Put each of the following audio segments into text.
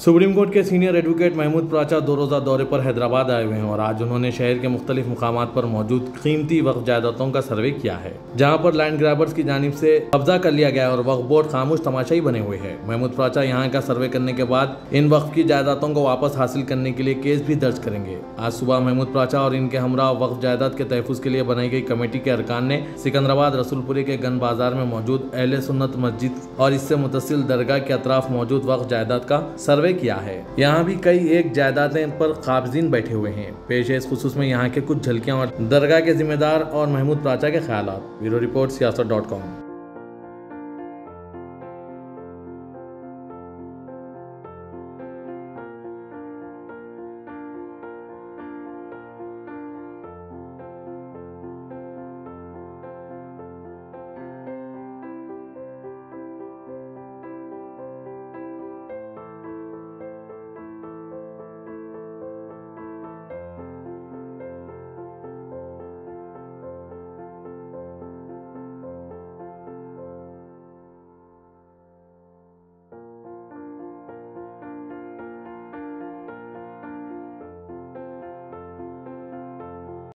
Supreme court के senior advocate Mahmood प्राचा 2 रोज़ा दौरे पर हैदराबाद आए हुए हैं और आज उन्होंने शहर के मुख्तलिफ मुकामात पर मौजूद कीमती वक्फ जायदादों का सर्वे किया है, जहां पर लैंड ग्रैबर्स की जानिब से कब्जा कर लिया गया है और वक्फ बोर्ड खामोश तमाशाई बने हुए हैं। महमूद प्राचा यहां का सर्वे करने के बाद इन वक्फ की जायदादों को वापस हासिल करने के लिए केस भी दर्ज करेंगे। आज सुबह महमूद प्राचा और इनके हमरा वक्फ जायदाद के तहफ़्फ़ुज़ के लिए बनाई गई कमेटी के अरकान ने सिकंदराबाद रसूलपुरी के गन बाजार में मौजूद अहले सुन्नत मस्जिद और इससे मुतसिल दरगाह के अतराफ मौजूद वक्फ जायदाद का सर्वे किया है। यहाँ भी कई एक जायदादें पर काबिज़ीन बैठे हुए हैं। पेश है इस खुसूस में यहाँ के कुछ झलकियाँ और दरगाह के जिम्मेदार और महमूद प्राचा के ख्यालात। Bureau report siyaasat.com।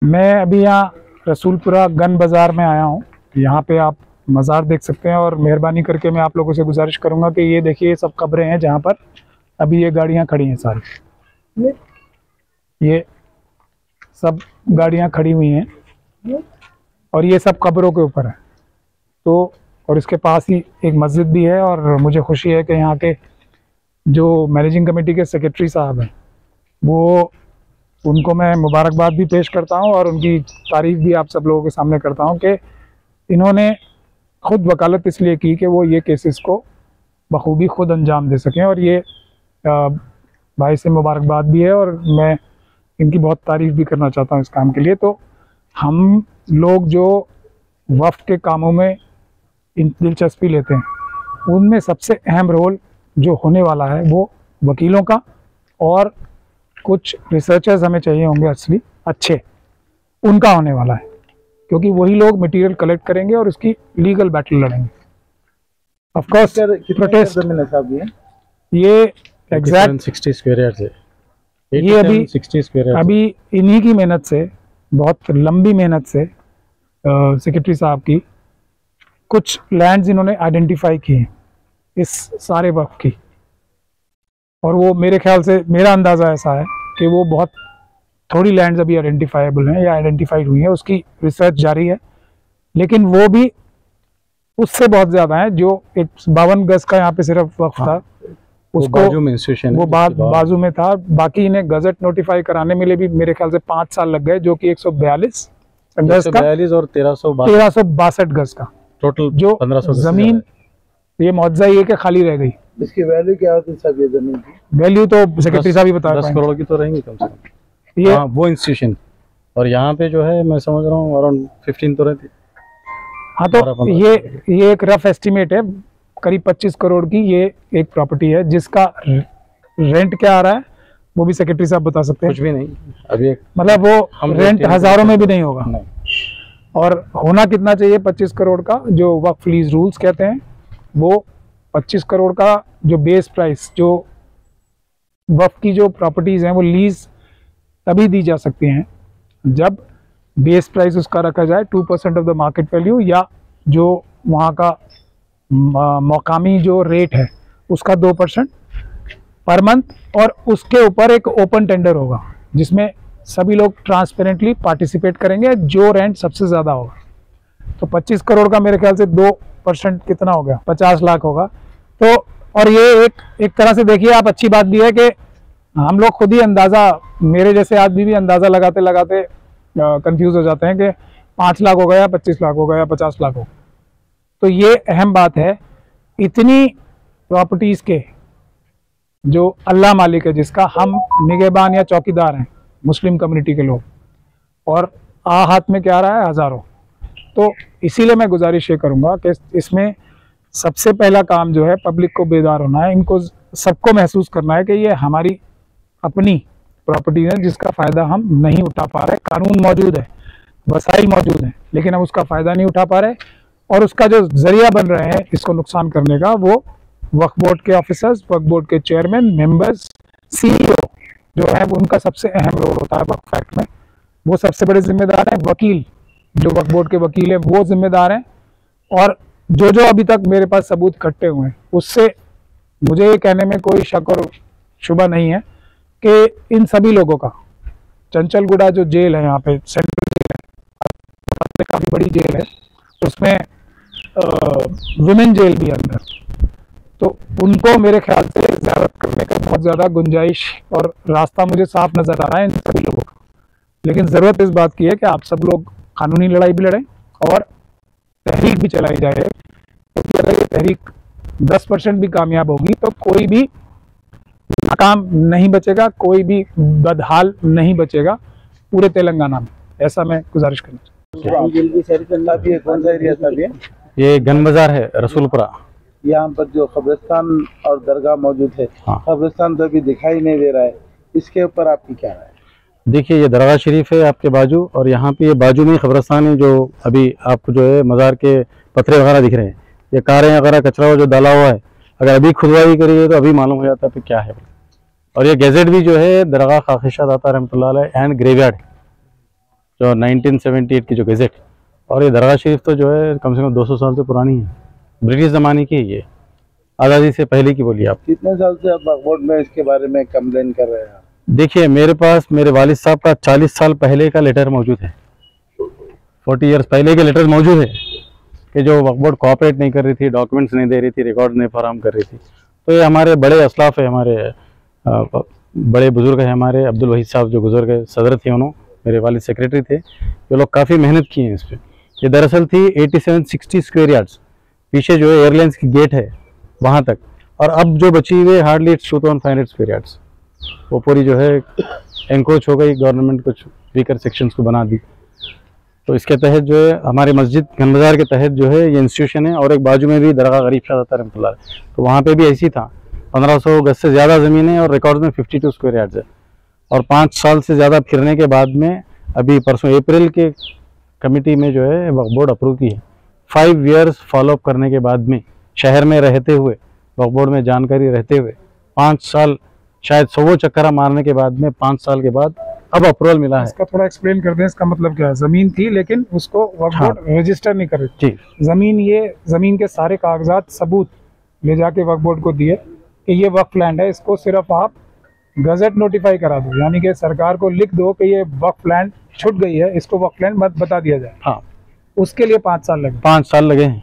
मैं अभी यहाँ रसूलपुरा गन बाज़ार में आया हूँ। यहाँ पे आप मज़ार देख सकते हैं और मेहरबानी करके मैं आप लोगों से गुजारिश करूँगा कि ये देखिए, ये सब कब्रें हैं जहाँ पर अभी ये गाड़ियाँ खड़ी हैं। सारी ये सब गाड़ियाँ खड़ी हुई हैं और ये सब कब्रों के ऊपर है। तो और इसके पास ही एक मस्जिद भी है और मुझे खुशी है कि यहाँ के जो मैनेजिंग कमेटी के सेक्रेटरी साहब हैं, वो उनको मैं मुबारकबाद भी पेश करता हूं और उनकी तारीफ़ भी आप सब लोगों के सामने करता हूं कि इन्होंने ख़ुद वकालत इसलिए की कि वो ये केसेस को बखूबी ख़ुद अंजाम दे सकें। और ये भाई से मुबारकबाद भी है और मैं इनकी बहुत तारीफ़ भी करना चाहता हूं इस काम के लिए। तो हम लोग जो वफ़्त के कामों में दिलचस्पी लेते हैं, उनमें सबसे अहम रोल जो होने वाला है वो वकीलों का और कुछ रिसर्चर्स हमें चाहिए होंगे असली अच्छे, उनका होने वाला है, क्योंकि वही लोग मटेरियल कलेक्ट करेंगे और उसकी लीगल बैटल लड़ेंगे। ऑफ कोर्स प्रोटेस्ट ये एग्जैक्ट 60 स्क्वायर यार्ड है। ये अभी इन्हीं की मेहनत से, बहुत लंबी मेहनत से सेक्रेटरी साहब की कुछ लैंड्स इन्होंने आइडेंटिफाई की हैं इस सारे वक्त की, और वो मेरे ख्याल से, मेरा अंदाज़ा ऐसा है कि वो बहुत थोड़ी लैंड्स अभी आइडेंटिफाइबल हैं या आइडेंटिफाइड हुई हैं, उसकी रिसर्च जारी है। लेकिन वो भी उससे बहुत ज़्यादा है। जो एक 52 गज का यहाँ पे सिर्फ वक्त था, उसको वो बाजू में था। बाकी इन्हें गजट नोटिफाई कराने में भी मेरे ख्याल से 5 साल लग गए, जो कि 142 गज का और 1362 गज का टोटल जो जमीन, ये मुआवजा ये कि खाली रह गई। इसकी वैल्यू क्या होती है साहब? ये जमीन की वैल्यू तो सेक्रेटरी साहब ही बता रहे हैं, 10 करोड़ की तो रहेंगी कम से कम ये वो इंस्टीट्यूशन। और यहाँ पे जो है मैं समझ रहा हूँ अराउंड 15 तो रहती। हाँ, तो ये एक रफ एस्टिमेट है, करीब 25 करोड़ की ये एक प्रॉपर्टी है, जिसका रेंट क्या आ रहा है वो भी सेक्रेटरी साहब बता सकते हैं। कुछ भी नहीं अभी, मतलब वो रेंट हजारों में भी नहीं होगा नहीं। और होना कितना चाहिए 25 करोड़ का, जो वक्फ लीज रूल्स कहते हैं, वो 25 करोड़ का जो बेस प्राइस, जो वक्फ की जो प्रॉपर्टीज़ हैं वो लीज तभी दी जा सकती हैं जब बेस प्राइस उसका रखा जाए 2% ऑफ द मार्केट वैल्यू, या जो वहाँ का मौकामी जो रेट है उसका 2% पर मंथ, और उसके ऊपर एक ओपन टेंडर होगा जिसमें सभी लोग ट्रांसपेरेंटली पार्टिसिपेट करेंगे, जो रेंट सबसे ज़्यादा होगा। तो 25 करोड़ का मेरे ख्याल से 2% कितना हो गया, 50 लाख होगा। तो और ये एक तरह से देखिए आप, अच्छी बात भी है कि हम लोग खुद ही अंदाज़ा, मेरे जैसे आदमी भी अंदाज़ा लगाते लगाते कंफ्यूज हो जाते हैं कि 5 लाख हो गया, 25 लाख हो गया, 50 लाख हो। तो ये अहम बात है, इतनी प्रॉपर्टीज़ के जो अल्लाह मालिक है, जिसका हम निगहबान या चौकीदार हैं मुस्लिम कम्युनिटी के लोग, और हाथ में क्या रहा है, हज़ारों। तो इसीलिए मैं गुजारिश ये करूँगा कि इसमें सबसे पहला काम जो है पब्लिक को बेदार होना है। इनको सबको महसूस करना है कि ये हमारी अपनी प्रॉपर्टी है जिसका फ़ायदा हम नहीं उठा पा रहे। कानून मौजूद है, वसाइल मौजूद हैं, लेकिन हम उसका फ़ायदा नहीं उठा पा रहे, और उसका जो ज़रिया बन रहे हैं इसको नुकसान करने का, वो वक्फ बोर्ड के ऑफिसर्स, वक्फ बोर्ड के चेयरमैन, मेंबर्स, सीईओ जो है उनका सबसे अहम रोल होता है वक्फ एक्ट में। वो सबसे बड़े जिम्मेदार हैं। वकील, जो वक्फ बोर्ड के वकील हैं वो जिम्मेदार हैं। और जो जो अभी तक मेरे पास सबूत इकट्ठे हुए हैं उससे मुझे ये कहने में कोई शक और शुबा नहीं है कि इन सभी लोगों का चंचलगुड़ा जो जेल है, यहाँ पे सेंट्रल जेल है, काफी बड़ी जेल है, उसमें वुमेन जेल भी है अंदर, तो उनको मेरे ख्याल से ज़्यारत करने का बहुत ज़्यादा गुंजाइश और रास्ता मुझे साफ नज़र आ रहा है इन सभी लोगों का। लेकिन ज़रूरत इस बात की है कि आप सब लोग कानूनी लड़ाई भी लड़ें और तहरीक भी चलाई जाए, क्योंकि अगर ये तहरीक 10% भी कामयाब होगी तो कोई भी नाकाम नहीं बचेगा, कोई भी बदहाल नहीं बचेगा पूरे तेलंगाना में। ऐसा मैं गुजारिश करना चाहूँगा। कौन सा एरिया था ये? ये गन बाजार है, रसूलपुरा। यहाँ पर जो कब्रिस्तान और दरगाह मौजूद है, हाँ। कब्रिस्तान तो अभी दिखाई नहीं दे रहा है, इसके ऊपर आपकी क्या राय है? देखिए, ये दरगाह शरीफ है आपके बाजू, और यहाँ पे ये बाजू में कब्रिस्तान है जो अभी आपको जो है मज़ार के पत्थरे वगैरह दिख रहे हैं। ये कारें वगैरह कचरा जो डाला हुआ है, अगर अभी खुदवाई करी है तो अभी मालूम हो जाता है क्या है। और ये गैजेट भी जो है दरगाह खाकिशा दाता रहमतुल्लाह अलैह एंड ग्रेवयार्ड जो 1978 की जो गैजेट, और ये दरगाह शरीफ तो जो है कम से कम 200 साल से पुरानी है, ब्रिटिश ज़माने की है, ये आज़ादी से पहले की बोलिए आप। कितने साल से आप वक्फ बोर्ड में इसके बारे में कंप्लेन कर रहे हैं? देखिए, मेरे पास मेरे वालिद साहब का 40 साल पहले का लेटर मौजूद है, 40 ईयर्स पहले के लेटर मौजूद है कि जो वक्फ बोर्ड कोऑपरेट नहीं कर रही थी, डॉक्यूमेंट्स नहीं दे रही थी, रिकॉर्ड नहीं फराहम कर रही थी। तो ये हमारे बड़े असलाफ है, हमारे बड़े बुजुर्ग हैं, हमारे अब्दुल वहीद साहब जो गुजर गए सदर थे, उन्होंने मेरे वालिद सेक्रेटरी थे, ये लोग काफ़ी मेहनत की हैं इस पर। ये दरअसल थी 8760 स्क्वायर यार्ड्स, पीछे जो है एयरलाइंस की गेट है वहाँ तक, और अब जो बची हुई है हार्डली 2500 स्क्वायर यार्ड्स, वो पूरी जो है एंक्रोच हो गई, गवर्नमेंट कुछ वीकर सेक्शंस को बना दी। तो इसके तहत जो है हमारे मस्जिद गन बाजार के तहत जो है ये इंस्टीट्यूशन है, और एक बाजू में भी दरगाह गरीब शाह दाता रहमतुल्लाह, तो वहाँ पे भी ऐसी था। 1500 गज से ज़्यादा ज़मीन है और रिकॉर्ड में 52 स्क्वायर यार्ड्स है, और 5 साल से ज़्यादा फिरने के बाद में अभी परसों अप्रैल के कमेटी में जो है वक्फ बोर्ड अप्रूव की है। 5 ईयर्स फॉलोअप करने के बाद में, शहर में रहते हुए, वक्फ बोर्ड में जानकारी रहते हुए, 5 साल शायद 100 चक्करा मारने के बाद में 5 साल के बाद अब अप्रूवल मिला है। इसका थोड़ा एक्सप्लेन कर दें, इसका मतलब क्या है? जमीन थी लेकिन उसको वक्फ बोर्ड रजिस्टर नहीं कर रही जी। जमीन के सारे कागजात सबूत ले जाके वक्फ बोर्ड को दिए कि ये वक्फ लैंड है, इसको सिर्फ आप गजट नोटिफाई करा दो, यानी कि सरकार को लिख दो कि ये वक्फ लैंड छूट गई है, इसको वक्फ लैंड मत बता दिया जाए। हाँ, उसके लिए 5 साल लगे। 5 साल लगे हैं।